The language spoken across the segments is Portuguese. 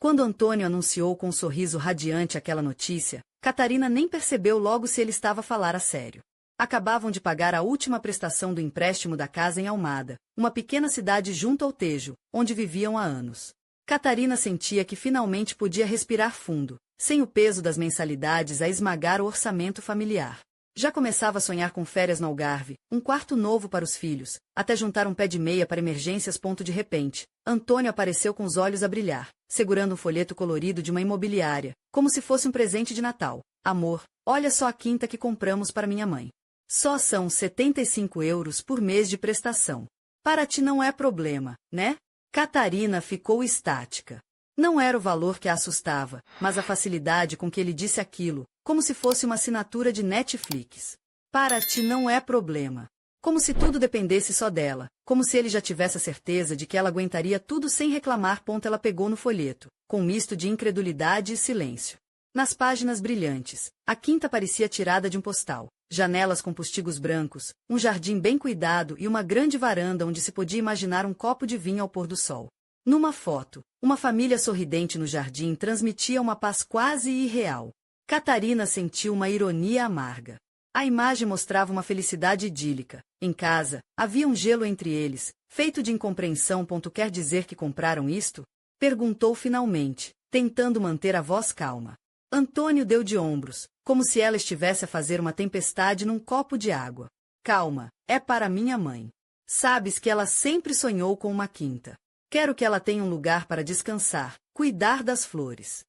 Quando Antônio anunciou com um sorriso radiante aquela notícia, Catarina nem percebeu logo se ele estava a falar a sério. Acabavam de pagar a última prestação do empréstimo da casa em Almada, uma pequena cidade junto ao Tejo, onde viviam há anos. Catarina sentia que finalmente podia respirar fundo, sem o peso das mensalidades a esmagar o orçamento familiar. Já começava a sonhar com férias no Algarve, um quarto novo para os filhos, até juntar um pé de meia para emergências. De repente, Antônio apareceu com os olhos a brilhar, segurando um folheto colorido de uma imobiliária, como se fosse um presente de Natal. Amor, olha só a quinta que compramos para minha mãe. Só são 75 euros por mês de prestação. Para ti não é problema, né? Catarina ficou estática. Não era o valor que a assustava, mas a facilidade com que ele disse aquilo, como se fosse uma assinatura de Netflix. Para ti não é problema. Como se tudo dependesse só dela, como se ele já tivesse a certeza de que ela aguentaria tudo sem reclamar. Ela pegou no folheto, com um misto de incredulidade e silêncio. Nas páginas brilhantes, a quinta parecia tirada de um postal. Janelas com postigos brancos, um jardim bem cuidado e uma grande varanda onde se podia imaginar um copo de vinho ao pôr do sol. Numa foto, uma família sorridente no jardim transmitia uma paz quase irreal. Catarina sentiu uma ironia amarga. A imagem mostrava uma felicidade idílica. Em casa, havia um gelo entre eles, feito de incompreensão. Quer dizer que compraram isto? Perguntou finalmente, tentando manter a voz calma. Antônio deu de ombros, como se ela estivesse a fazer uma tempestade num copo de água. Calma, é para minha mãe. Sabes que ela sempre sonhou com uma quinta. Quero que ela tenha um lugar para descansar, cuidar das flores.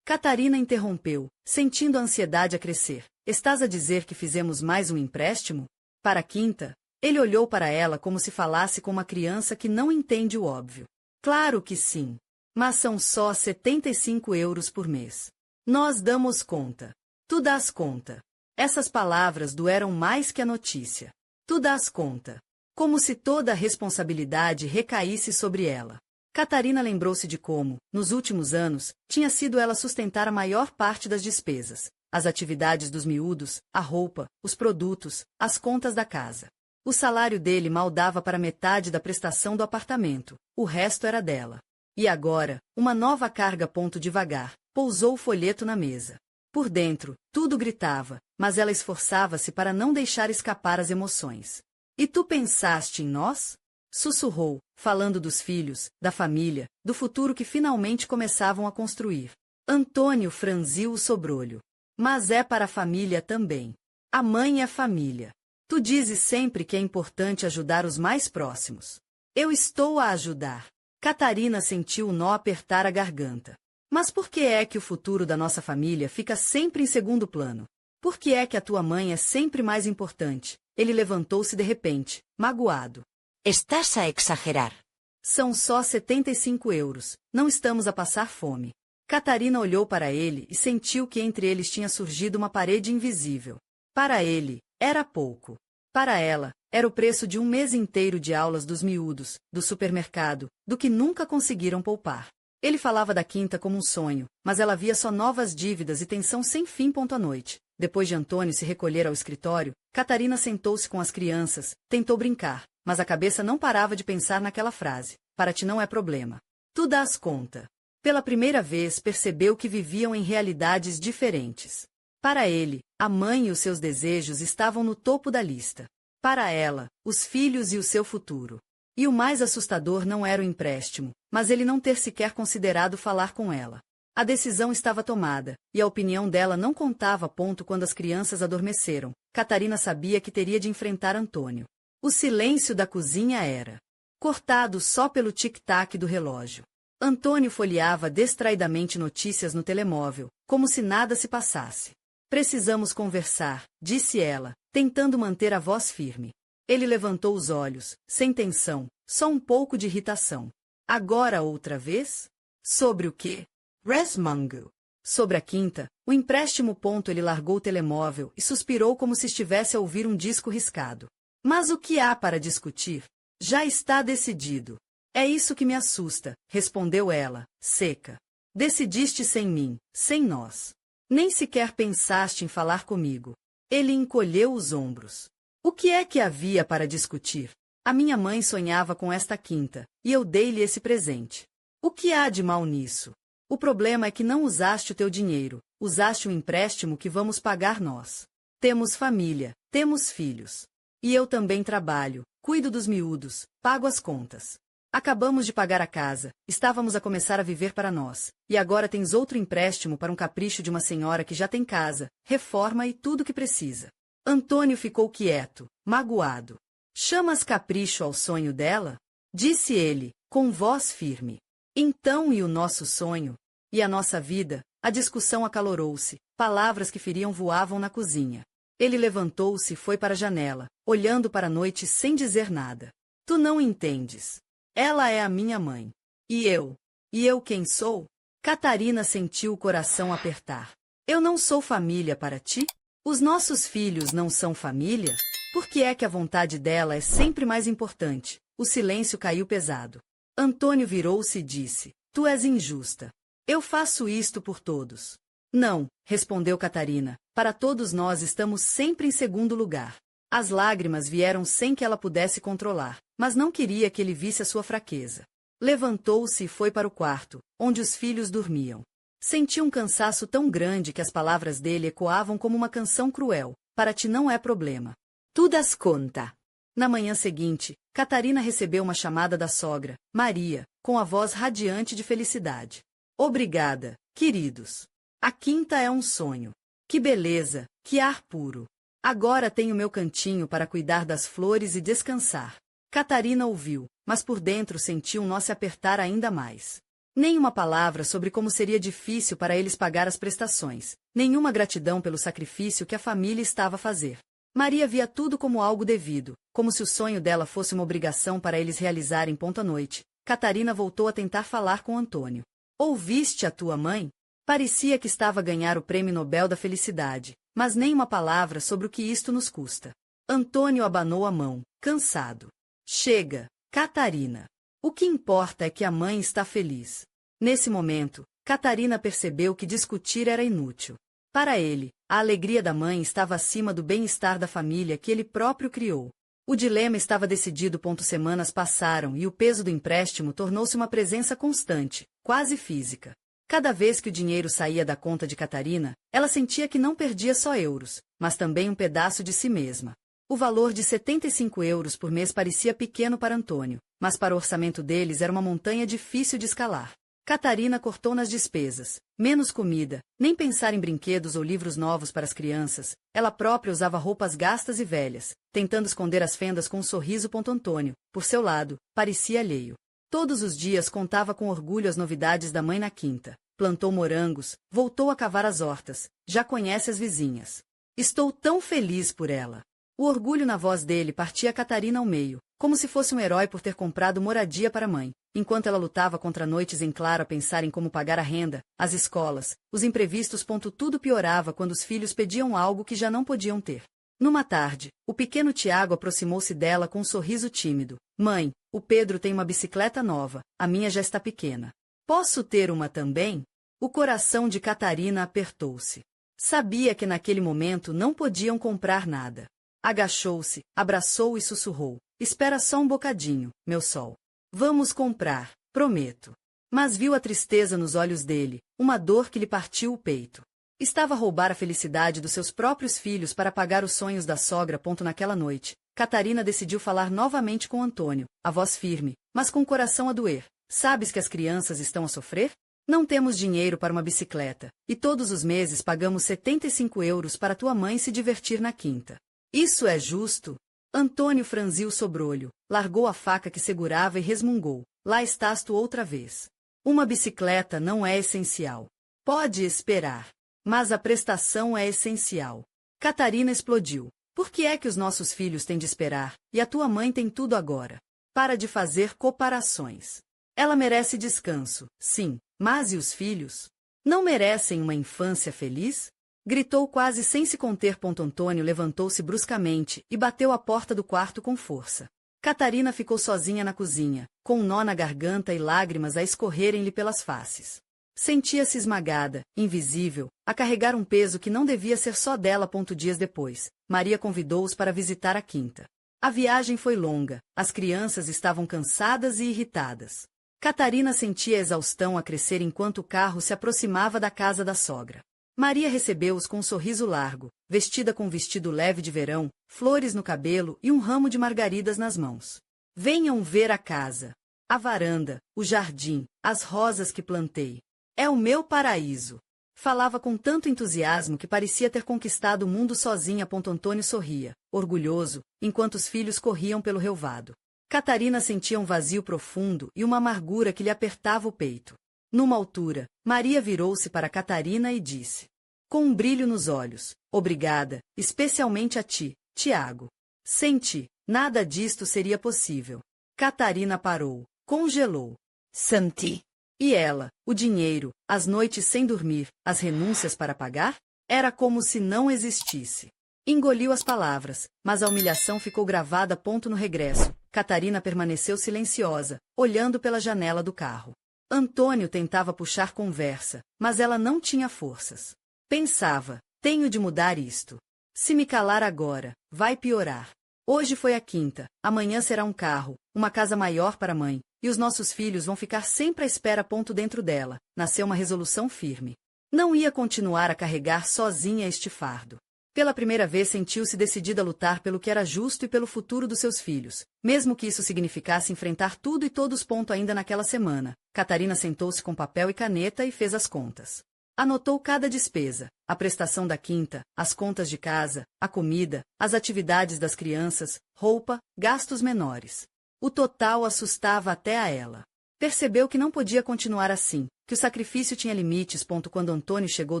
Catarina interrompeu, sentindo a ansiedade a crescer. Estás a dizer que fizemos mais um empréstimo? Para a quinta? Ele olhou para ela como se falasse com uma criança que não entende o óbvio. Claro que sim. Mas são só 75 euros por mês. Nós damos conta. Tu dás conta. Essas palavras doeram mais que a notícia. Tu dás conta. Como se toda a responsabilidade recaísse sobre ela. Catarina lembrou-se de como, nos últimos anos, tinha sido ela sustentar a maior parte das despesas, as atividades dos miúdos, a roupa, os produtos, as contas da casa. O salário dele mal dava para metade da prestação do apartamento, o resto era dela. E agora, uma nova carga. Devagar, pousou o folheto na mesa. Por dentro, tudo gritava, mas ela esforçava-se para não deixar escapar as emoções. E tu pensaste em nós? Sussurrou, falando dos filhos, da família, do futuro que finalmente começavam a construir. Antônio franziu o sobrolho. Mas é para a família também. A mãe é família. Tu dizes sempre que é importante ajudar os mais próximos. Eu estou a ajudar. Catarina sentiu o nó apertar a garganta. Mas por que é que o futuro da nossa família fica sempre em segundo plano? Por que é que a tua mãe é sempre mais importante? Ele levantou-se de repente, magoado. Estás a exagerar. São só 75 euros, não estamos a passar fome. Catarina olhou para ele e sentiu que entre eles tinha surgido uma parede invisível. Para ele, era pouco. Para ela, era o preço de um mês inteiro de aulas dos miúdos, do supermercado, do que nunca conseguiram poupar. Ele falava da quinta como um sonho, mas ela via só novas dívidas e tensão sem fim. À noite, depois de Antônio se recolher ao escritório, Catarina sentou-se com as crianças, tentou brincar, mas a cabeça não parava de pensar naquela frase. Para ti não é problema. Tu dás conta. Pela primeira vez percebeu que viviam em realidades diferentes. Para ele, a mãe e os seus desejos estavam no topo da lista. Para ela, os filhos e o seu futuro. E o mais assustador não era o empréstimo, mas ele não ter sequer considerado falar com ela. A decisão estava tomada, e a opinião dela não contava. Quando as crianças adormeceram, Catarina sabia que teria de enfrentar Antônio. O silêncio da cozinha era cortado só pelo tic-tac do relógio. Antônio folheava distraidamente notícias no telemóvel, como se nada se passasse. Precisamos conversar, disse ela, tentando manter a voz firme. Ele levantou os olhos, sem tensão, só um pouco de irritação. Agora outra vez? Sobre o quê? Resmungo. Sobre a quinta, o empréstimo. Ele largou o telemóvel e suspirou como se estivesse a ouvir um disco riscado. Mas o que há para discutir? Já está decidido. É isso que me assusta, respondeu ela, seca. Decidiste sem mim, sem nós. Nem sequer pensaste em falar comigo. Ele encolheu os ombros. O que é que havia para discutir? A minha mãe sonhava com esta quinta, e eu dei-lhe esse presente. O que há de mal nisso? O problema é que não usaste o teu dinheiro, usaste um empréstimo que vamos pagar nós. Temos família, temos filhos. E eu também trabalho, cuido dos miúdos, pago as contas. Acabamos de pagar a casa, estávamos a começar a viver para nós, e agora tens outro empréstimo para um capricho de uma senhora que já tem casa, reforma e tudo que precisa. Antônio ficou quieto, magoado. Chamas capricho ao sonho dela? Disse ele, com voz firme. Então e o nosso sonho? E a nossa vida? A discussão acalorou-se, palavras que feriam voavam na cozinha. Ele levantou-se e foi para a janela, olhando para a noite sem dizer nada. Tu não entendes. Ela é a minha mãe. E eu? E eu quem sou? Catarina sentiu o coração apertar. Eu não sou família para ti? Os nossos filhos não são família? Por que é que a vontade dela é sempre mais importante? O silêncio caiu pesado. Antônio virou-se e disse, tu és injusta. Eu faço isto por todos. Não, respondeu Catarina, para todos nós estamos sempre em segundo lugar. As lágrimas vieram sem que ela pudesse controlar, mas não queria que ele visse a sua fraqueza. Levantou-se e foi para o quarto, onde os filhos dormiam. Sentia um cansaço tão grande que as palavras dele ecoavam como uma canção cruel. Para ti não é problema. Tu das conta. Na manhã seguinte, Catarina recebeu uma chamada da sogra, Maria, com a voz radiante de felicidade. Obrigada, queridos. A quinta é um sonho. Que beleza, que ar puro. Agora tenho meu cantinho para cuidar das flores e descansar. Catarina ouviu, mas por dentro sentiu um nó se apertar ainda mais. Nenhuma palavra sobre como seria difícil para eles pagar as prestações, nenhuma gratidão pelo sacrifício que a família estava a fazer. Maria via tudo como algo devido, como se o sonho dela fosse uma obrigação para eles realizarem ponto à noite. Catarina voltou a tentar falar com Antônio. Ouviste a tua mãe? Parecia que estava a ganhar o Prêmio Nobel da Felicidade, mas nem uma palavra sobre o que isto nos custa. Antônio abanou a mão, cansado. Chega, Catarina. O que importa é que a mãe está feliz. Nesse momento, Catarina percebeu que discutir era inútil. Para ele, a alegria da mãe estava acima do bem-estar da família que ele próprio criou. O dilema estava decidido. Semanas passaram e o peso do empréstimo tornou-se uma presença constante, quase física. Cada vez que o dinheiro saía da conta de Catarina, ela sentia que não perdia só euros, mas também um pedaço de si mesma. O valor de 75 euros por mês parecia pequeno para Antônio, mas para o orçamento deles era uma montanha difícil de escalar. Catarina cortou nas despesas. Menos comida, nem pensar em brinquedos ou livros novos para as crianças. Ela própria usava roupas gastas e velhas, tentando esconder as fendas com um sorriso. Antônio, por seu lado, parecia alheio. Todos os dias contava com orgulho as novidades da mãe na quinta. Plantou morangos, voltou a cavar as hortas, já conhece as vizinhas. Estou tão feliz por ela. O orgulho na voz dele partia Catarina ao meio, como se fosse um herói por ter comprado moradia para a mãe, enquanto ela lutava contra noites em claro a pensar em como pagar a renda, as escolas, os imprevistos. Tudo piorava quando os filhos pediam algo que já não podiam ter. Numa tarde, o pequeno Tiago aproximou-se dela com um sorriso tímido. Mãe, o Pedro tem uma bicicleta nova, a minha já está pequena. Posso ter uma também? O coração de Catarina apertou-se. Sabia que naquele momento não podiam comprar nada. Agachou-se, abraçou e sussurrou. Espera só um bocadinho, meu sol. Vamos comprar, prometo. Mas viu a tristeza nos olhos dele, uma dor que lhe partiu o peito. Estava a roubar a felicidade dos seus próprios filhos para pagar os sonhos da sogra. Naquela noite, Catarina decidiu falar novamente com Antônio, a voz firme, mas com o coração a doer. Sabes que as crianças estão a sofrer? Não temos dinheiro para uma bicicleta, e todos os meses pagamos 75 euros para tua mãe se divertir na quinta. Isso é justo? Antônio franziu o sobrolho, largou a faca que segurava e resmungou. Lá estás tu outra vez. Uma bicicleta não é essencial. Pode esperar. Mas a prestação é essencial. Catarina explodiu. Por que é que os nossos filhos têm de esperar, e a tua mãe tem tudo agora? Para de fazer comparações. Ela merece descanso, sim, mas e os filhos? Não merecem uma infância feliz? Gritou quase sem se conter. Antônio levantou-se bruscamente e bateu a porta do quarto com força. Catarina ficou sozinha na cozinha, com um nó na garganta e lágrimas a escorrerem-lhe pelas faces. Sentia-se esmagada, invisível, a carregar um peso que não devia ser só dela. Dias depois, Maria convidou-os para visitar a quinta. A viagem foi longa, as crianças estavam cansadas e irritadas. Catarina sentia a exaustão a crescer enquanto o carro se aproximava da casa da sogra. Maria recebeu-os com um sorriso largo, vestida com um vestido leve de verão, flores no cabelo e um ramo de margaridas nas mãos. Venham ver a casa. A varanda, o jardim, as rosas que plantei. É o meu paraíso. Falava com tanto entusiasmo que parecia ter conquistado o mundo sozinha. Antônio sorria, orgulhoso, enquanto os filhos corriam pelo relvado. Catarina sentia um vazio profundo e uma amargura que lhe apertava o peito. Numa altura, Maria virou-se para Catarina e disse, com um brilho nos olhos, obrigada, especialmente a ti, Tiago. Sem ti, nada disto seria possível. Catarina parou, congelou. Sem ti. E ela, o dinheiro, as noites sem dormir, as renúncias para pagar? Era como se não existisse. Engoliu as palavras, mas a humilhação ficou gravada. No regresso, Catarina permaneceu silenciosa, olhando pela janela do carro. Antônio tentava puxar conversa, mas ela não tinha forças. Pensava, tenho de mudar isto. Se me calar agora, vai piorar. Hoje foi a quinta, amanhã será um carro, uma casa maior para a mãe, e os nossos filhos vão ficar sempre à espera. Dentro dela, nasceu uma resolução firme. Não ia continuar a carregar sozinha este fardo. Pela primeira vez sentiu-se decidida a lutar pelo que era justo e pelo futuro dos seus filhos, mesmo que isso significasse enfrentar tudo e todos. Ainda naquela semana, Catarina sentou-se com papel e caneta e fez as contas. Anotou cada despesa, a prestação da quinta, as contas de casa, a comida, as atividades das crianças, roupa, gastos menores. O total assustava até a ela. Percebeu que não podia continuar assim, que o sacrifício tinha limites. Quando Antônio chegou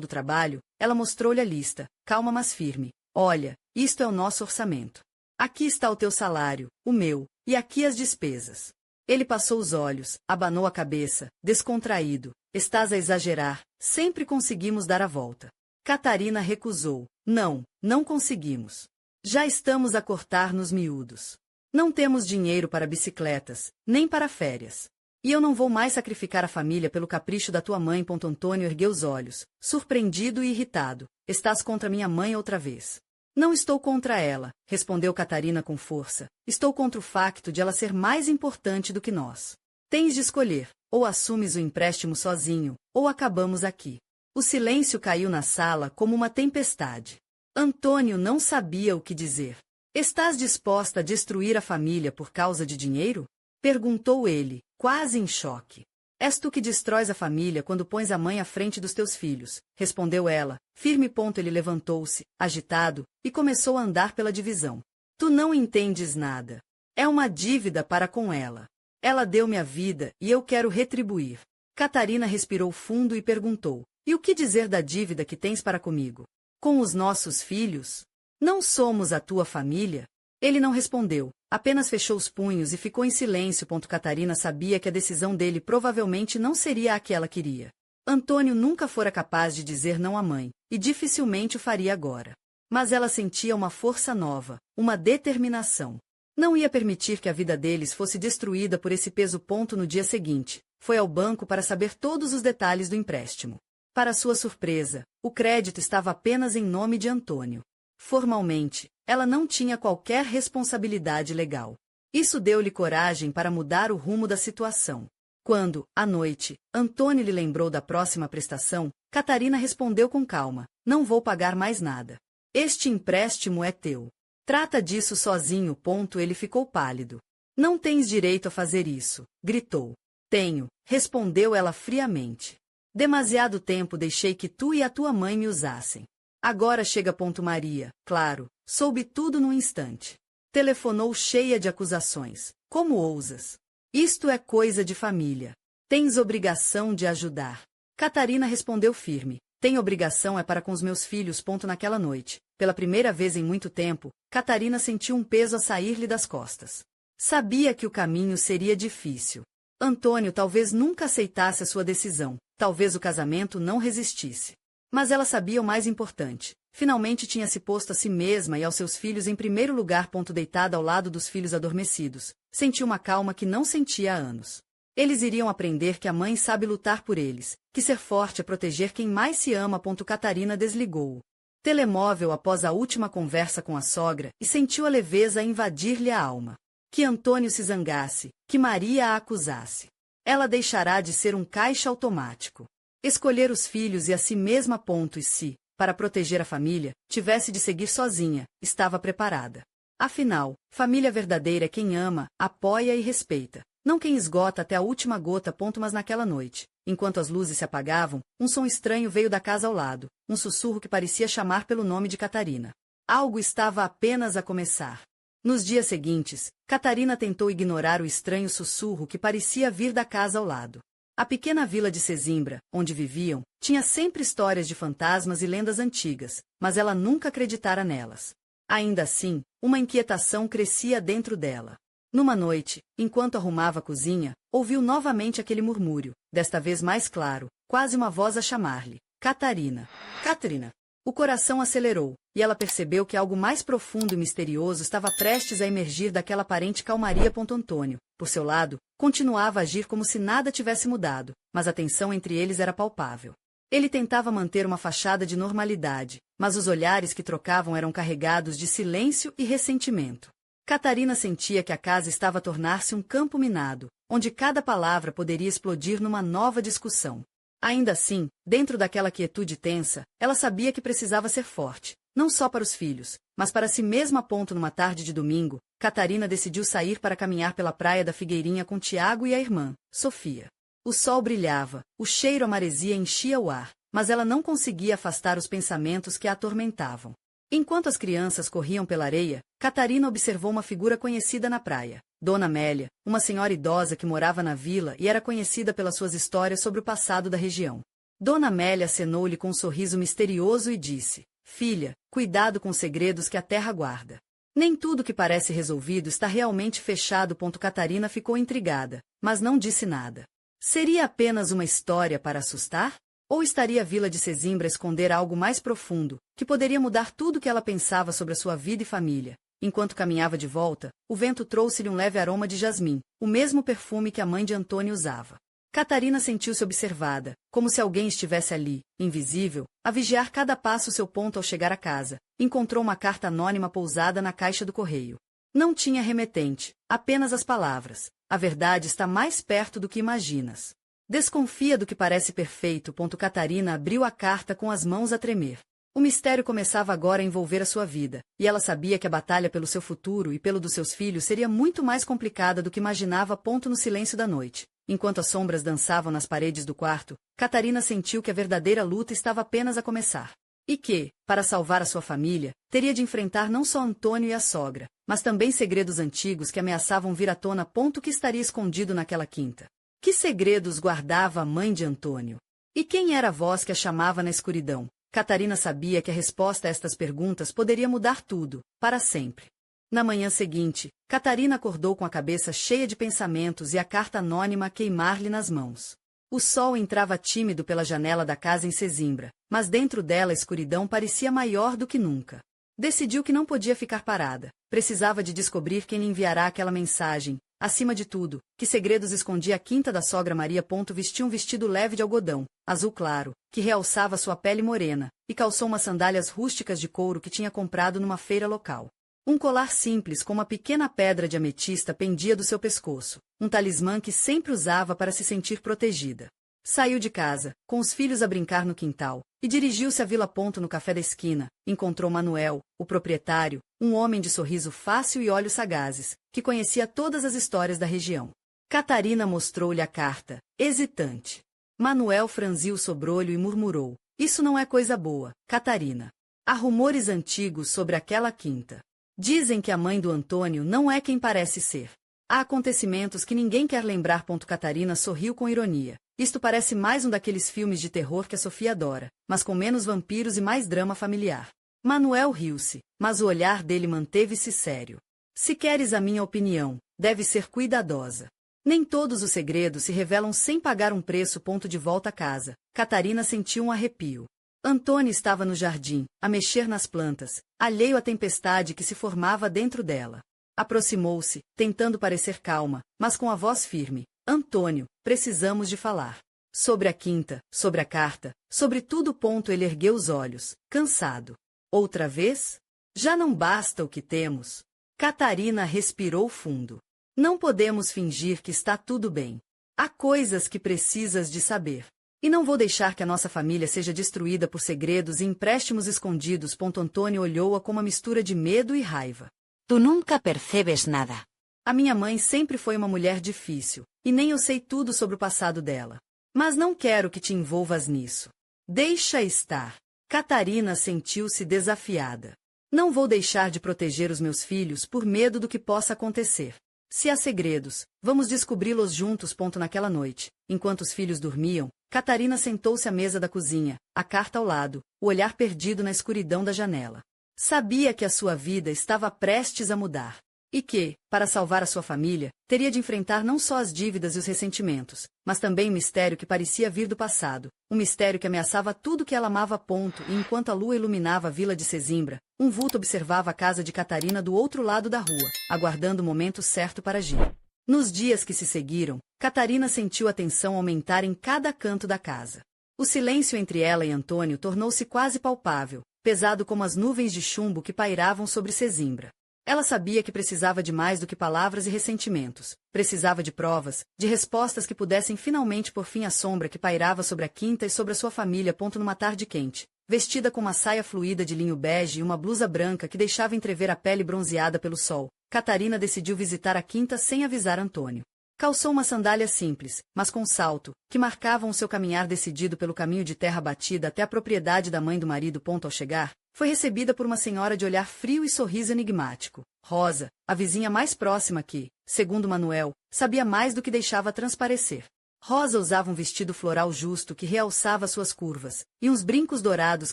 do trabalho, ela mostrou-lhe a lista, calma mas firme. Olha, isto é o nosso orçamento. Aqui está o teu salário, o meu, e aqui as despesas. Ele passou os olhos, abanou a cabeça, descontraído. Estás a exagerar, sempre conseguimos dar a volta. Catarina recusou. Não, não conseguimos. Já estamos a cortar nos miúdos. Não temos dinheiro para bicicletas, nem para férias. E eu não vou mais sacrificar a família pelo capricho da tua mãe. Antônio ergueu os olhos, surpreendido e irritado. Estás contra minha mãe outra vez. Não estou contra ela, respondeu Catarina com força. Estou contra o facto de ela ser mais importante do que nós. Tens de escolher, ou assumes o empréstimo sozinho, ou acabamos aqui. O silêncio caiu na sala como uma tempestade. Antônio não sabia o que dizer. Estás disposta a destruir a família por causa de dinheiro? Perguntou ele, quase em choque. És tu que destróis a família quando pões a mãe à frente dos teus filhos, respondeu ela, firme. Ele levantou-se, agitado, e começou a andar pela divisão. Tu não entendes nada. É uma dívida para com ela. Ela deu-me a vida e eu quero retribuir. Catarina respirou fundo e perguntou, e o que dizer da dívida que tens para comigo? Com os nossos filhos? Não somos a tua família? Ele não respondeu, apenas fechou os punhos e ficou em silêncio. Catarina sabia que a decisão dele provavelmente não seria a que ela queria. Antônio nunca fora capaz de dizer não à mãe, e dificilmente o faria agora. Mas ela sentia uma força nova, uma determinação. Não ia permitir que a vida deles fosse destruída por esse peso. No dia seguinte, foi ao banco para saber todos os detalhes do empréstimo. Para sua surpresa, o crédito estava apenas em nome de Antônio. Formalmente, ela não tinha qualquer responsabilidade legal. Isso deu-lhe coragem para mudar o rumo da situação. Quando, à noite, Antônio lhe lembrou da próxima prestação, Catarina respondeu com calma, não vou pagar mais nada. Este empréstimo é teu. Trata disso sozinho. Ele ficou pálido. Não tens direito a fazer isso, gritou. Tenho, respondeu ela friamente. Demasiado tempo deixei que tu e a tua mãe me usassem. Agora chega. Maria, claro, soube tudo num instante. Telefonou cheia de acusações. Como ousas? Isto é coisa de família. Tens obrigação de ajudar. Catarina respondeu firme. Tenho obrigação é para com os meus filhos. Naquela noite, pela primeira vez em muito tempo, Catarina sentiu um peso a sair-lhe das costas. Sabia que o caminho seria difícil. Antônio talvez nunca aceitasse a sua decisão, talvez o casamento não resistisse. Mas ela sabia o mais importante. Finalmente tinha se posto a si mesma e aos seus filhos em primeiro lugar. Deitada ao lado dos filhos adormecidos, sentiu uma calma que não sentia há anos. Eles iriam aprender que a mãe sabe lutar por eles, que ser forte é proteger quem mais se ama. Catarina desligou o telemóvel após a última conversa com a sogra e sentiu a leveza a invadir-lhe a alma. Que Antônio se zangasse, que Maria a acusasse. ela deixará de ser um caixa automático. Escolher os filhos e a si mesma e se, para proteger a família, tivesse de seguir sozinha, estava preparada. Afinal, família verdadeira é quem ama, apoia e respeita. Não quem esgota até a última gota. Mas naquela noite, enquanto as luzes se apagavam, um som estranho veio da casa ao lado, um sussurro que parecia chamar pelo nome de Catarina. Algo estava apenas a começar. Nos dias seguintes, Catarina tentou ignorar o estranho sussurro que parecia vir da casa ao lado. A pequena vila de Sesimbra, onde viviam, tinha sempre histórias de fantasmas e lendas antigas, mas ela nunca acreditara nelas. Ainda assim, uma inquietação crescia dentro dela. Numa noite, enquanto arrumava a cozinha, ouviu novamente aquele murmúrio, desta vez mais claro, quase uma voz a chamar-lhe. Catarina. Catarina. O coração acelerou, e ela percebeu que algo mais profundo e misterioso estava prestes a emergir daquela aparente calmaria. Antônio, por seu lado, continuava a agir como se nada tivesse mudado, mas a tensão entre eles era palpável. Ele tentava manter uma fachada de normalidade, mas os olhares que trocavam eram carregados de silêncio e ressentimento. Catarina sentia que a casa estava a tornar-se um campo minado, onde cada palavra poderia explodir numa nova discussão. Ainda assim, dentro daquela quietude tensa, ela sabia que precisava ser forte, não só para os filhos, mas para si mesma. Numa tarde de domingo, Catarina decidiu sair para caminhar pela praia da Figueirinha com Tiago e a irmã, Sofia. O sol brilhava, o cheiro a maresia enchia o ar, mas ela não conseguia afastar os pensamentos que a atormentavam. Enquanto as crianças corriam pela areia, Catarina observou uma figura conhecida na praia. Dona Amélia, uma senhora idosa que morava na vila e era conhecida pelas suas histórias sobre o passado da região. Dona Amélia acenou-lhe com um sorriso misterioso e disse: Filha, cuidado com os segredos que a terra guarda. Nem tudo que parece resolvido está realmente fechado. Catarina ficou intrigada, mas não disse nada. Seria apenas uma história para assustar? Ou estaria a vila de Sesimbra a esconder algo mais profundo, que poderia mudar tudo o que ela pensava sobre a sua vida e família? Enquanto caminhava de volta, o vento trouxe-lhe um leve aroma de jasmim, o mesmo perfume que a mãe de Antônio usava. Catarina sentiu-se observada, como se alguém estivesse ali, invisível, a vigiar cada passo. Ao chegar a casa, encontrou uma carta anônima pousada na caixa do correio. Não tinha remetente, apenas as palavras: a verdade está mais perto do que imaginas. Desconfia do que parece perfeito. Catarina abriu a carta com as mãos a tremer. O mistério começava agora a envolver a sua vida, e ela sabia que a batalha pelo seu futuro e pelo dos seus filhos seria muito mais complicada do que imaginava. No silêncio da noite, enquanto as sombras dançavam nas paredes do quarto, Catarina sentiu que a verdadeira luta estava apenas a começar. E que, para salvar a sua família, teria de enfrentar não só Antônio e a sogra, mas também segredos antigos que ameaçavam vir à tona. Que estaria escondido naquela quinta? Que segredos guardava a mãe de Antônio? E quem era a voz que a chamava na escuridão? Catarina sabia que a resposta a estas perguntas poderia mudar tudo, para sempre. Na manhã seguinte, Catarina acordou com a cabeça cheia de pensamentos e a carta anônima a queimar-lhe nas mãos. O sol entrava tímido pela janela da casa em Sesimbra, mas dentro dela a escuridão parecia maior do que nunca. Decidiu que não podia ficar parada, precisava de descobrir quem lhe enviará aquela mensagem. Acima de tudo, que segredos escondia a quinta da sogra Maria. Vestiu um vestido leve de algodão, azul claro, que realçava sua pele morena, e calçou umas sandálias rústicas de couro que tinha comprado numa feira local. Um colar simples com uma pequena pedra de ametista pendia do seu pescoço, um talismã que sempre usava para se sentir protegida. Saiu de casa, com os filhos a brincar no quintal, e dirigiu-se à Vila. No café da esquina, encontrou Manuel, o proprietário, um homem de sorriso fácil e olhos sagazes, que conhecia todas as histórias da região. Catarina mostrou-lhe a carta, hesitante. Manuel franziu o sobrolho e murmurou: Isso não é coisa boa, Catarina. Há rumores antigos sobre aquela quinta. Dizem que a mãe do Antônio não é quem parece ser. Há acontecimentos que ninguém quer lembrar. Catarina sorriu com ironia. Isto parece mais um daqueles filmes de terror que a Sofia adora, mas com menos vampiros e mais drama familiar. Manuel riu-se, mas o olhar dele manteve-se sério. Se queres a minha opinião, deve ser cuidadosa. Nem todos os segredos se revelam sem pagar um preço. De volta a casa, Catarina sentiu um arrepio. Antônio estava no jardim, a mexer nas plantas, alheio à tempestade que se formava dentro dela. Aproximou-se, tentando parecer calma, mas com a voz firme. Antônio, precisamos de falar. Sobre a quinta, sobre a carta, sobre tudo. Ele ergueu os olhos, cansado. Outra vez? Já não basta o que temos. Catarina respirou fundo. Não podemos fingir que está tudo bem. Há coisas que precisas de saber. E não vou deixar que a nossa família seja destruída por segredos e empréstimos escondidos. Antônio olhou-a com uma mistura de medo e raiva. Tú nunca percebes nada. A minha mãe sempre foi uma mulher difícil, e nem eu sei tudo sobre o passado dela. Mas não quero que te envolvas nisso. Deixa estar. Catarina sentiu-se desafiada. Não vou deixar de proteger os meus filhos por medo do que possa acontecer. Se há segredos, vamos descobri-los juntos. Naquela noite, enquanto os filhos dormiam, Catarina sentou-se à mesa da cozinha, a carta ao lado, o olhar perdido na escuridão da janela. Sabia que a sua vida estava prestes a mudar. E que, para salvar a sua família, teria de enfrentar não só as dívidas e os ressentimentos, mas também um mistério que parecia vir do passado, um mistério que ameaçava tudo que ela amava. E enquanto a lua iluminava a vila de Sesimbra, um vulto observava a casa de Catarina do outro lado da rua, aguardando o momento certo para agir. Nos dias que se seguiram, Catarina sentiu a tensão aumentar em cada canto da casa. O silêncio entre ela e Antônio tornou-se quase palpável, pesado como as nuvens de chumbo que pairavam sobre Sesimbra. Ela sabia que precisava de mais do que palavras e ressentimentos. Precisava de provas, de respostas que pudessem finalmente pôr fim à sombra que pairava sobre a quinta e sobre a sua família. Numa tarde quente, vestida com uma saia fluida de linho bege e uma blusa branca que deixava entrever a pele bronzeada pelo sol, Catarina decidiu visitar a quinta sem avisar Antônio. Calçou uma sandália simples, mas com salto, que marcavam o seu caminhar decidido pelo caminho de terra batida até a propriedade da mãe do marido. Ao chegar, foi recebida por uma senhora de olhar frio e sorriso enigmático. Rosa, a vizinha mais próxima que, segundo Manuel, sabia mais do que deixava transparecer. Rosa usava um vestido floral justo que realçava suas curvas, e uns brincos dourados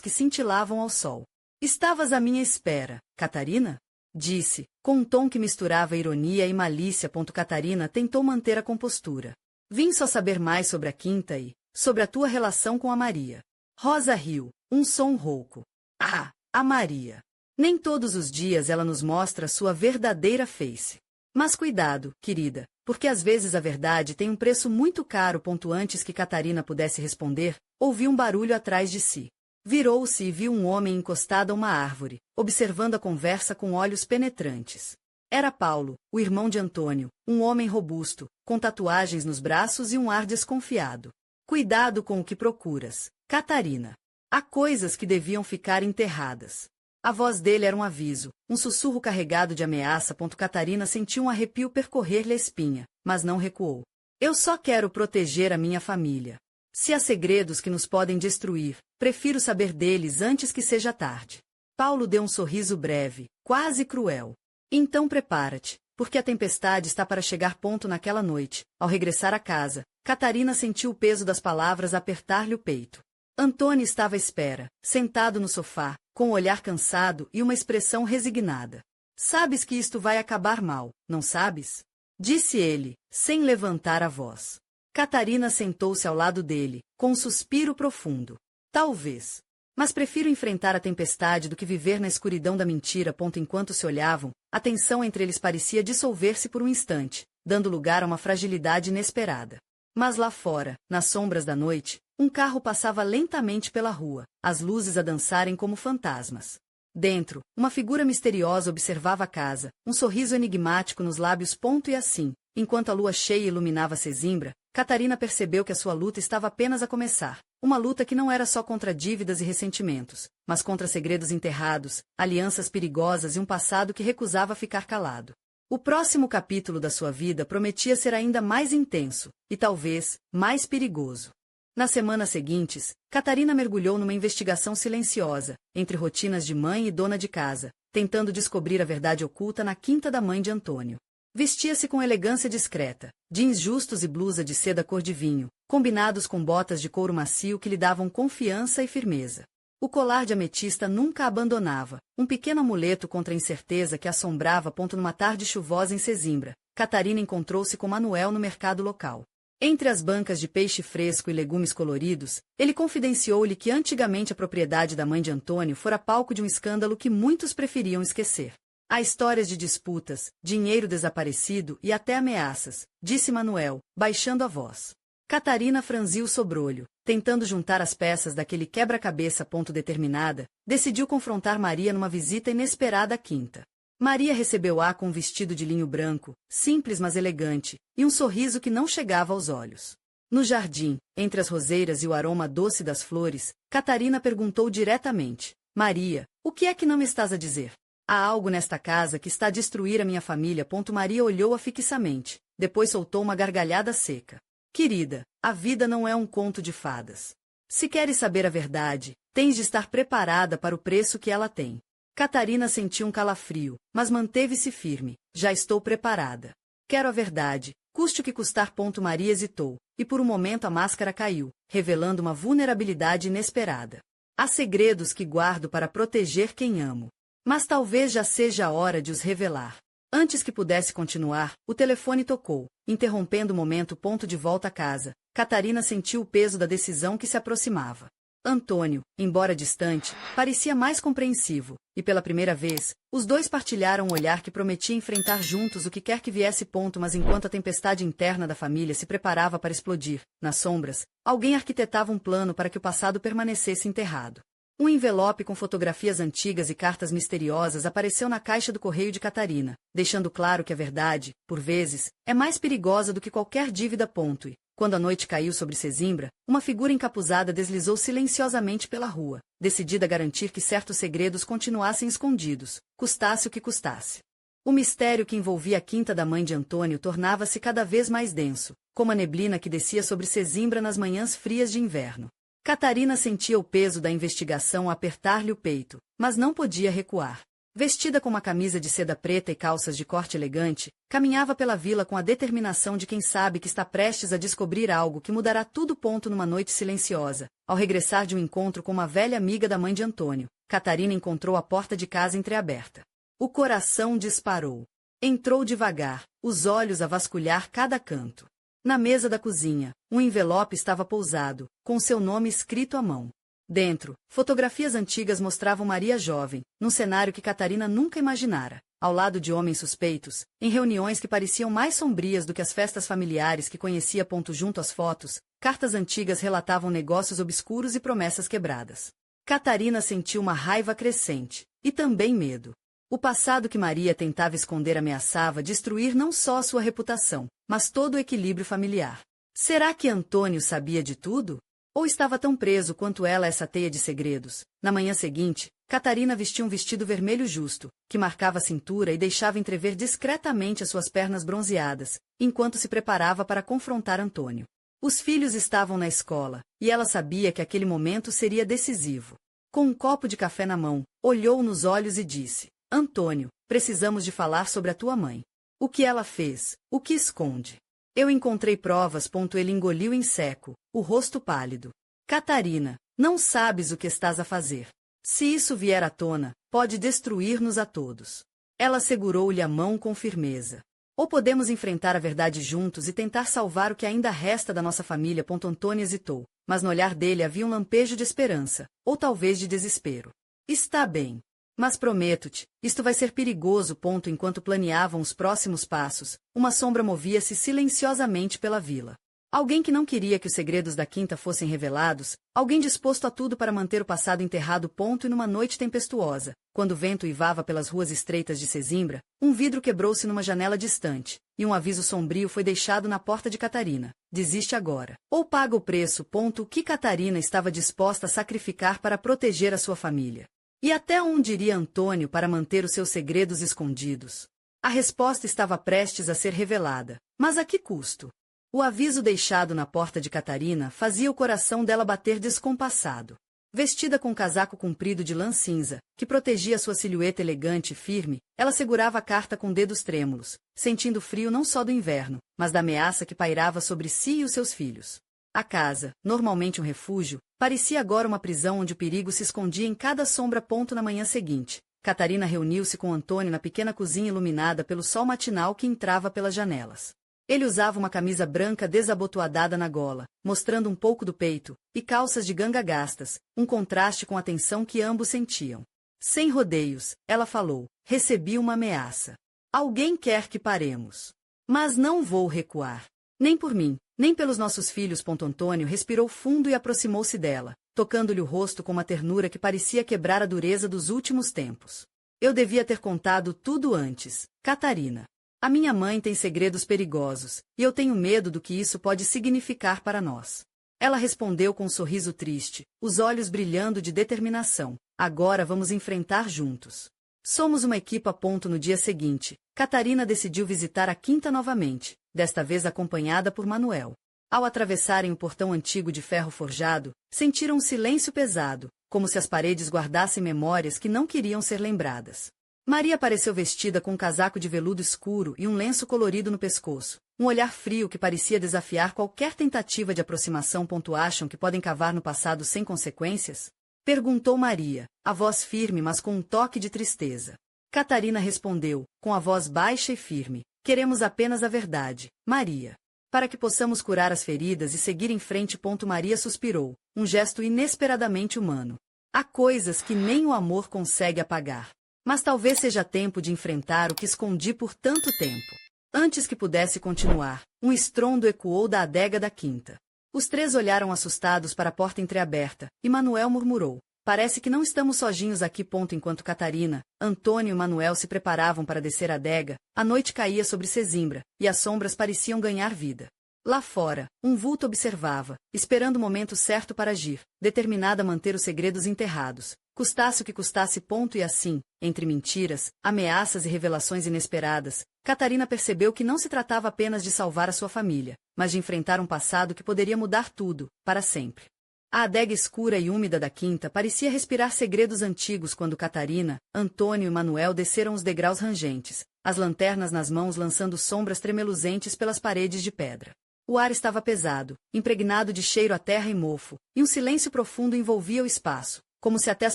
que cintilavam ao sol. Estavas à minha espera, Catarina? Disse, com um tom que misturava ironia e malícia. Catarina tentou manter a compostura. Vim só saber mais sobre a quinta e sobre a tua relação com a Maria. Rosa riu, um som rouco. Ah, a Maria. Nem todos os dias ela nos mostra sua verdadeira face. Mas cuidado, querida, porque às vezes a verdade tem um preço muito caro. Antes que Catarina pudesse responder, ouviu um barulho atrás de si. Virou-se e viu um homem encostado a uma árvore, observando a conversa com olhos penetrantes. Era Paulo, o irmão de Antônio, um homem robusto, com tatuagens nos braços e um ar desconfiado. Cuidado com o que procuras, Catarina. Há coisas que deviam ficar enterradas. A voz dele era um aviso, um sussurro carregado de ameaça. Catarina sentiu um arrepio percorrer-lhe a espinha, mas não recuou. Eu só quero proteger a minha família. Se há segredos que nos podem destruir, prefiro saber deles antes que seja tarde. Paulo deu um sorriso breve, quase cruel. Então prepara-te, porque a tempestade está para chegar. Naquela noite, ao regressar à casa, Catarina sentiu o peso das palavras apertar-lhe o peito. Antônio estava à espera, sentado no sofá, com o olhar cansado e uma expressão resignada. Sabes que isto vai acabar mal, não sabes? Disse ele, sem levantar a voz. Catarina sentou-se ao lado dele, com um suspiro profundo. Talvez. Mas prefiro enfrentar a tempestade do que viver na escuridão da mentira. Enquanto se olhavam, a tensão entre eles parecia dissolver-se por um instante, dando lugar a uma fragilidade inesperada. Mas lá fora, nas sombras da noite, um carro passava lentamente pela rua, as luzes a dançarem como fantasmas. Dentro, uma figura misteriosa observava a casa, um sorriso enigmático nos lábios. E assim, enquanto a lua cheia iluminava Sesimbra, Catarina percebeu que a sua luta estava apenas a começar. Uma luta que não era só contra dívidas e ressentimentos, mas contra segredos enterrados, alianças perigosas e um passado que recusava ficar calado. O próximo capítulo da sua vida prometia ser ainda mais intenso, e talvez, mais perigoso. Nas semanas seguintes, Catarina mergulhou numa investigação silenciosa, entre rotinas de mãe e dona de casa, tentando descobrir a verdade oculta na quinta da mãe de Antônio. Vestia-se com elegância discreta, jeans justos e blusa de seda cor de vinho, combinados com botas de couro macio que lhe davam confiança e firmeza. O colar de ametista nunca a abandonava, um pequeno amuleto contra a incerteza que a assombrava. Numa tarde chuvosa em Sesimbra, Catarina encontrou-se com Manuel no mercado local. Entre as bancas de peixe fresco e legumes coloridos, ele confidenciou-lhe que antigamente a propriedade da mãe de Antônio fora palco de um escândalo que muitos preferiam esquecer. Há histórias de disputas, dinheiro desaparecido e até ameaças, disse Manuel, baixando a voz. Catarina franziu o sobrolho, tentando juntar as peças daquele quebra-cabeça. Determinada, decidiu confrontar Maria numa visita inesperada à quinta. Maria recebeu-a com um vestido de linho branco, simples mas elegante, e um sorriso que não chegava aos olhos. No jardim, entre as roseiras e o aroma doce das flores, Catarina perguntou diretamente: Maria, o que é que não me estás a dizer? Há algo nesta casa que está a destruir a minha família. Maria olhou-a fixamente, depois soltou uma gargalhada seca. Querida, a vida não é um conto de fadas. Se queres saber a verdade, tens de estar preparada para o preço que ela tem. Catarina sentiu um calafrio, mas manteve-se firme. Já estou preparada. Quero a verdade, custe o que custar. Maria hesitou, e por um momento a máscara caiu, revelando uma vulnerabilidade inesperada. Há segredos que guardo para proteger quem amo. Mas talvez já seja a hora de os revelar. Antes que pudesse continuar, o telefone tocou, interrompendo o momento. De volta a casa, Catarina sentiu o peso da decisão que se aproximava. Antônio, embora distante, parecia mais compreensivo, e pela primeira vez, os dois partilharam um olhar que prometia enfrentar juntos o que quer que viesse. Mas enquanto a tempestade interna da família se preparava para explodir, nas sombras, alguém arquitetava um plano para que o passado permanecesse enterrado. Um envelope com fotografias antigas e cartas misteriosas apareceu na caixa do correio de Catarina, deixando claro que a verdade, por vezes, é mais perigosa do que qualquer dívida. E, quando a noite caiu sobre Sesimbra, uma figura encapuzada deslizou silenciosamente pela rua, decidida a garantir que certos segredos continuassem escondidos, custasse o que custasse. O mistério que envolvia a quinta da mãe de Antônio tornava-se cada vez mais denso, como a neblina que descia sobre Sesimbra nas manhãs frias de inverno. Catarina sentia o peso da investigação apertar-lhe o peito, mas não podia recuar. Vestida com uma camisa de seda preta e calças de corte elegante, caminhava pela vila com a determinação de quem sabe que está prestes a descobrir algo que mudará tudo. Numa noite silenciosa, ao regressar de um encontro com uma velha amiga da mãe de Antônio, Catarina encontrou a porta de casa entreaberta. O coração disparou. Entrou devagar, os olhos a vasculhar cada canto. Na mesa da cozinha, um envelope estava pousado, com seu nome escrito à mão. Dentro, fotografias antigas mostravam Maria jovem, num cenário que Catarina nunca imaginara, ao lado de homens suspeitos, em reuniões que pareciam mais sombrias do que as festas familiares que conhecia. Junto às fotos, cartas antigas relatavam negócios obscuros e promessas quebradas. Catarina sentiu uma raiva crescente, e também medo. O passado que Maria tentava esconder ameaçava destruir não só a sua reputação, mas todo o equilíbrio familiar. Será que Antônio sabia de tudo? Ou estava tão preso quanto ela a essa teia de segredos? Na manhã seguinte, Catarina vestia um vestido vermelho justo, que marcava a cintura e deixava entrever discretamente as suas pernas bronzeadas, enquanto se preparava para confrontar Antônio. Os filhos estavam na escola, e ela sabia que aquele momento seria decisivo. Com um copo de café na mão, olhou nos olhos e disse: Antônio, precisamos de falar sobre a tua mãe. O que ela fez? O que esconde? Eu encontrei provas. Ele engoliu em seco, o rosto pálido. Catarina, não sabes o que estás a fazer. Se isso vier à tona, pode destruir-nos a todos. Ela segurou-lhe a mão com firmeza. Ou podemos enfrentar a verdade juntos e tentar salvar o que ainda resta da nossa família. Antônio hesitou, mas no olhar dele havia um lampejo de esperança, ou talvez de desespero. Está bem. Mas prometo-te, isto vai ser perigoso. Enquanto planeavam os próximos passos, uma sombra movia-se silenciosamente pela vila. Alguém que não queria que os segredos da quinta fossem revelados, alguém disposto a tudo para manter o passado enterrado. E numa noite tempestuosa, quando o vento uivava pelas ruas estreitas de Sesimbra, um vidro quebrou-se numa janela distante, e um aviso sombrio foi deixado na porta de Catarina: desiste agora, ou paga o preço. O que Catarina estava disposta a sacrificar para proteger a sua família? E até onde iria Antônio para manter os seus segredos escondidos? A resposta estava prestes a ser revelada, mas a que custo? O aviso deixado na porta de Catarina fazia o coração dela bater descompassado. Vestida com um casaco comprido de lã cinza, que protegia sua silhueta elegante e firme, ela segurava a carta com dedos trêmulos, sentindo frio não só do inverno, mas da ameaça que pairava sobre si e os seus filhos. A casa, normalmente um refúgio, parecia agora uma prisão onde o perigo se escondia em cada sombra. Na manhã seguinte, Catarina reuniu-se com Antônio na pequena cozinha iluminada pelo sol matinal que entrava pelas janelas. Ele usava uma camisa branca desabotoadada na gola, mostrando um pouco do peito, e calças de ganga gastas, um contraste com a tensão que ambos sentiam. Sem rodeios, ela falou: recebi uma ameaça. Alguém quer que paremos. Mas não vou recuar. Nem por mim, nem pelos nossos filhos. Antônio respirou fundo e aproximou-se dela, tocando-lhe o rosto com uma ternura que parecia quebrar a dureza dos últimos tempos. Eu devia ter contado tudo antes, Catarina. A minha mãe tem segredos perigosos, e eu tenho medo do que isso pode significar para nós. Ela respondeu com um sorriso triste, os olhos brilhando de determinação. Agora vamos enfrentar juntos. Somos uma equipa. No dia seguinte, Catarina decidiu visitar a quinta novamente, desta vez acompanhada por Manuel. Ao atravessarem o portão antigo de ferro forjado, sentiram um silêncio pesado, como se as paredes guardassem memórias que não queriam ser lembradas. Maria apareceu vestida com um casaco de veludo escuro e um lenço colorido no pescoço, um olhar frio que parecia desafiar qualquer tentativa de aproximação. Acham que podem cavar no passado sem consequências? Perguntou Maria, a voz firme mas com um toque de tristeza. Catarina respondeu, com a voz baixa e firme, queremos apenas a verdade, Maria. Para que possamos curar as feridas e seguir em frente. Maria suspirou, um gesto inesperadamente humano. Há coisas que nem o amor consegue apagar. Mas talvez seja tempo de enfrentar o que escondi por tanto tempo. Antes que pudesse continuar, um estrondo ecoou da adega da quinta. Os três olharam assustados para a porta entreaberta, e Manuel murmurou, parece que não estamos sozinhos aqui. Enquanto Catarina, Antônio e Manuel se preparavam para descer a adega, a noite caía sobre Sesimbra, e as sombras pareciam ganhar vida. Lá fora, um vulto observava, esperando o momento certo para agir, determinada a manter os segredos enterrados, custasse o que custasse. E assim, entre mentiras, ameaças e revelações inesperadas, Catarina percebeu que não se tratava apenas de salvar a sua família, mas de enfrentar um passado que poderia mudar tudo, para sempre. A adega escura e úmida da quinta parecia respirar segredos antigos quando Catarina, Antônio e Manuel desceram os degraus rangentes, as lanternas nas mãos lançando sombras tremeluzentes pelas paredes de pedra. O ar estava pesado, impregnado de cheiro a terra e mofo, e um silêncio profundo envolvia o espaço, como se até as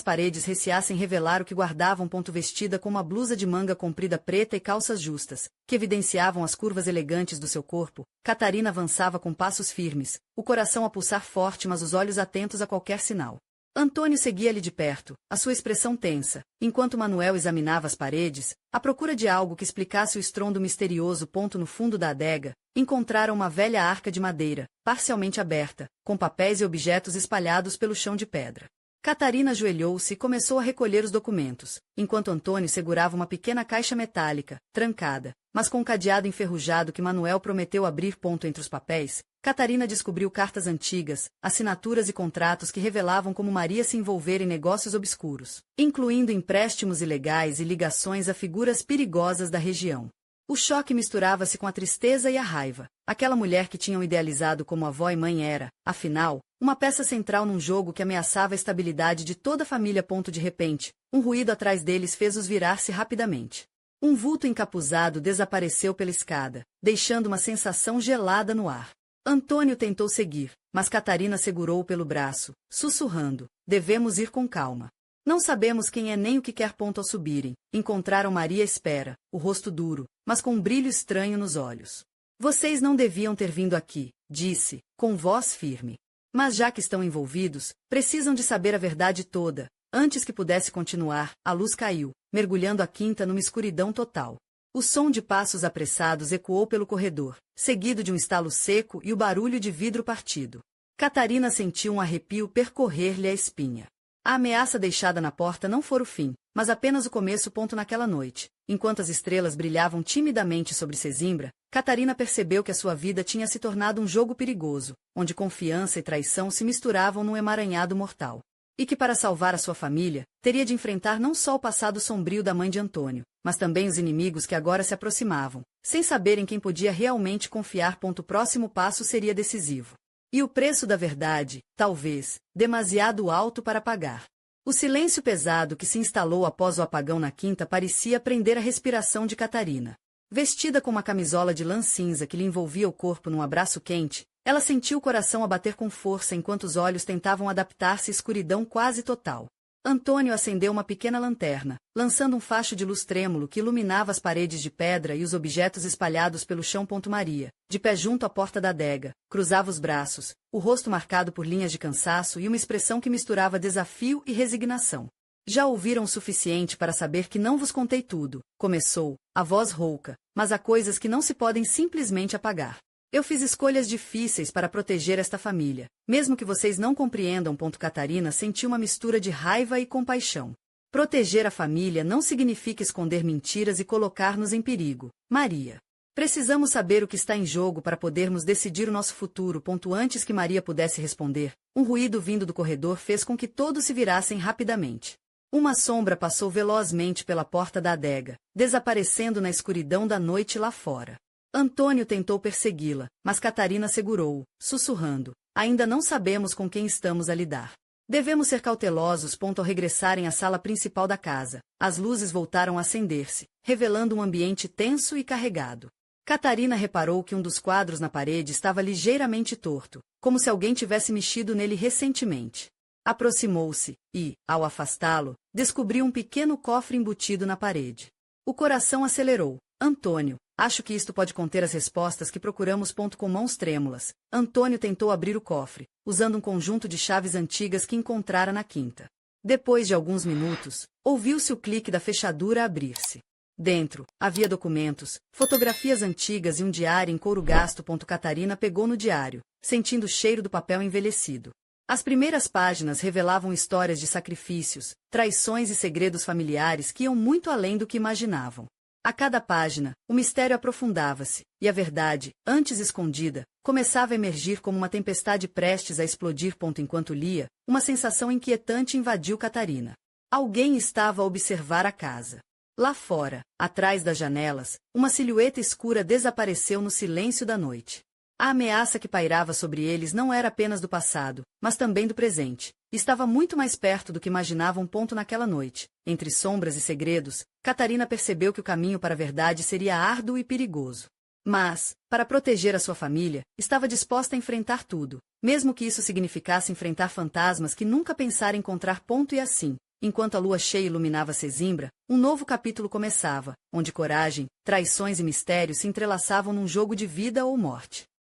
paredes receassem revelar o que guardavam. Vestida com uma blusa de manga comprida preta e calças justas, que evidenciavam as curvas elegantes do seu corpo, Catarina avançava com passos firmes, o coração a pulsar forte mas os olhos atentos a qualquer sinal. Antônio seguia-lhe de perto, a sua expressão tensa, enquanto Manuel examinava as paredes, à procura de algo que explicasse o estrondo misterioso. No fundo da adega, encontraram uma velha arca de madeira, parcialmente aberta, com papéis e objetos espalhados pelo chão de pedra. Catarina ajoelhou-se e começou a recolher os documentos, enquanto Antônio segurava uma pequena caixa metálica, trancada, mas com um cadeado enferrujado que Manuel prometeu abrir. Entre os papéis, Catarina descobriu cartas antigas, assinaturas e contratos que revelavam como Maria se envolvera em negócios obscuros, incluindo empréstimos ilegais e ligações a figuras perigosas da região. O choque misturava-se com a tristeza e a raiva. Aquela mulher que tinham idealizado como avó e mãe era, afinal, uma peça central num jogo que ameaçava a estabilidade de toda a família. De repente, um ruído atrás deles fez-os virar-se rapidamente. Um vulto encapuzado desapareceu pela escada, deixando uma sensação gelada no ar. Antônio tentou seguir, mas Catarina segurou-o pelo braço, sussurrando, devemos ir com calma. Não sabemos quem é nem o que quer. Ao subirem, encontraram Maria à espera, o rosto duro, mas com um brilho estranho nos olhos. Vocês não deviam ter vindo aqui, disse, com voz firme. Mas já que estão envolvidos, precisam de saber a verdade toda. Antes que pudesse continuar, a luz caiu, mergulhando a quinta numa escuridão total. O som de passos apressados ecoou pelo corredor, seguido de um estalo seco e o barulho de vidro partido. Catarina sentiu um arrepio percorrer-lhe a espinha. A ameaça deixada na porta não fora o fim, mas apenas o começo. Naquela noite, enquanto as estrelas brilhavam timidamente sobre Sesimbra, Catarina percebeu que a sua vida tinha se tornado um jogo perigoso, onde confiança e traição se misturavam num emaranhado mortal. E que para salvar a sua família, teria de enfrentar não só o passado sombrio da mãe de Antônio, mas também os inimigos que agora se aproximavam, sem saber em quem podia realmente confiar. O próximo passo seria decisivo. E o preço da verdade, talvez, demasiado alto para pagar. O silêncio pesado que se instalou após o apagão na quinta parecia prender a respiração de Catarina. Vestida com uma camisola de lã cinza que lhe envolvia o corpo num abraço quente, ela sentiu o coração a bater com força enquanto os olhos tentavam adaptar-se à escuridão quase total. Antônio acendeu uma pequena lanterna, lançando um facho de luz trêmulo que iluminava as paredes de pedra e os objetos espalhados pelo chão. Maria, de pé junto à porta da adega, cruzava os braços, o rosto marcado por linhas de cansaço e uma expressão que misturava desafio e resignação. Já ouviram o suficiente para saber que não vos contei tudo, começou, a voz rouca, mas há coisas que não se podem simplesmente apagar. Eu fiz escolhas difíceis para proteger esta família, mesmo que vocês não compreendam. Catarina sentiu uma mistura de raiva e compaixão. Proteger a família não significa esconder mentiras e colocar-nos em perigo. Maria. Precisamos saber o que está em jogo para podermos decidir o nosso futuro. Antes que Maria pudesse responder, um ruído vindo do corredor fez com que todos se virassem rapidamente. Uma sombra passou velozmente pela porta da adega, desaparecendo na escuridão da noite lá fora. Antônio tentou persegui-la, mas Catarina segurou-o, sussurrando: ainda não sabemos com quem estamos a lidar. Devemos ser cautelosos. Ao regressarem à sala principal da casa, as luzes voltaram a acender-se, revelando um ambiente tenso e carregado. Catarina reparou que um dos quadros na parede estava ligeiramente torto, como se alguém tivesse mexido nele recentemente. Aproximou-se e, ao afastá-lo, descobriu um pequeno cofre embutido na parede. O coração acelerou. Antônio, acho que isto pode conter as respostas que procuramos. Com mãos trêmulas, Antônio tentou abrir o cofre, usando um conjunto de chaves antigas que encontrara na quinta. Depois de alguns minutos, ouviu-se o clique da fechadura abrir-se. Dentro, havia documentos, fotografias antigas e um diário em couro gasto. Catarina pegou no diário, sentindo o cheiro do papel envelhecido. As primeiras páginas revelavam histórias de sacrifícios, traições e segredos familiares que iam muito além do que imaginavam. A cada página, o mistério aprofundava-se, e a verdade, antes escondida, começava a emergir como uma tempestade prestes a explodir. Enquanto lia, uma sensação inquietante invadiu Catarina. Alguém estava a observar a casa. Lá fora, atrás das janelas, uma silhueta escura desapareceu no silêncio da noite. A ameaça que pairava sobre eles não era apenas do passado, mas também do presente. Estava muito mais perto do que imaginavam. Naquela noite, entre sombras e segredos, Catarina percebeu que o caminho para a verdade seria árduo e perigoso. Mas, para proteger a sua família, estava disposta a enfrentar tudo, mesmo que isso significasse enfrentar fantasmas que nunca pensara encontrar. E assim, enquanto a lua cheia iluminava Sesimbra, um novo capítulo começava, onde coragem, traições e mistérios se entrelaçavam num jogo de vida ou morte.